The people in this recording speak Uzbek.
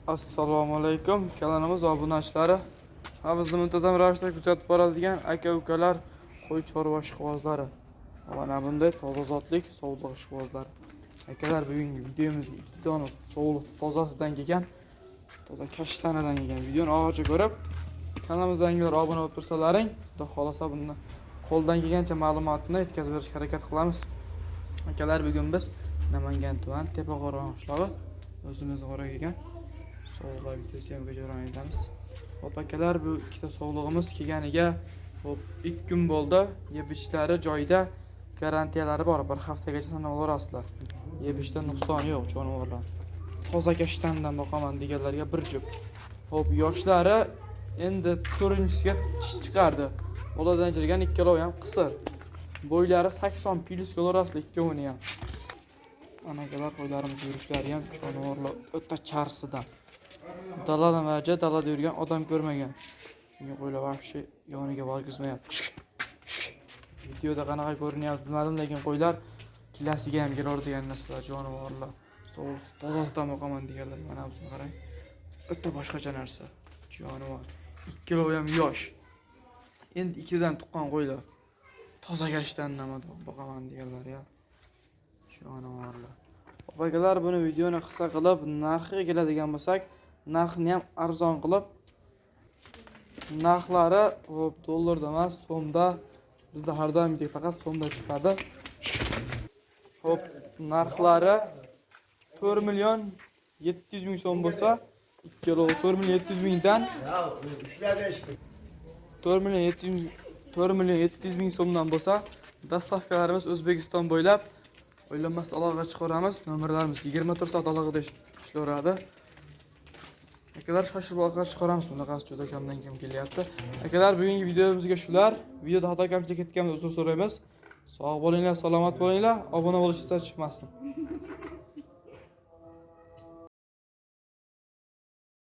Assalomu alaykum. Kanalimiz obunachilari. Bizni muntazam ravishda kuzatib boradigan aka-ukalar, qo'y chorva ishqibozlari. Mana bunday toza zotlik sovliq ishqibozlari. Akalar, bugungi videomizga 2 dona sovliq tozasidan kelgan, toza kashtanadan kelgan videoni oxirigacha ko'rib, kanalimizga obuna bo'lib tursalaring, xudo xolasa bundan qo'ldan kelgancha ma'lumotni yetkazib berishga harakat qilamiz. Akalar, bugun biz Namangan tuman Tepaqo'rg'on qishlog'i o'zimiz g'ora kelgan sovg'a videosi ham jarayon etamiz. Hop akalar, bu ikkita sovlig'imiz kelganiga 2 kun bo'ldi. Yeb ichishlari joyida, garantiyalari bor. Bir haftagacha sanab olasizlar. Yeb ichishda nuqsoni yo'q jonivorlar. Toza kashtandan boqaman deganlarga bir jup. Hop, yoshlari endi 4-chisiga chiqardi. Boladan jirgan ikkalovi ham qisir. Bo'ylari 80 plus kelorasizlar ikkovini ham. Anagalar qo'ylarimiz yurishlari ham jonivorlar o'ta charsidan. Dalada yurgan odam ko'rmagan. Shunga qo'ylar vahshiy yoniga borgizmayapti. Videoda qanaqa ko'rinyapti bilmadim, lekin qo'ylar kilasiga ham keladigan narsalar jonivorlar. Sovuq tozasidan boqaman deganlar mana buni qarang. O'ta boshqacha narsa. Jonivor. 2 kilo ham yosh. Endi 2 dan tuqqan qo'ylar. Toza gashdan boqaman deganlar ya. Jonivorlar. Opagalar, buni videoni qisqa qilib narxiga keladigan bo'lsak, narxini ham arzon qilib, narxlari dollarda emas, so'mda. Bizda har doimgidek faqat so'mda chiqadi. Hop, narxlari 4 million 700 ming so'm bo'lsa, 2 kilo 4 million 700 mingdan 4 million 700 ming so'mdan bo'lsa, dastavkalarimiz O'zbekiston bo'ylab o'ylanmasdan aloqaga chiqaramiz. Nomerlarimiz 24 soat aloqada ishlayveradi. Akalar, shoshilib aloqaga chiqaramiz. Bunaqasi juda kamdan kam kelyapti. Akalar, bugungi videomizga shular. Videoda xato kamchilik ketganimizda uzr so'raymiz. Sog' bo'linglar, salomat bo'linglar. Obuna bo'lishingizdan chiqmasin.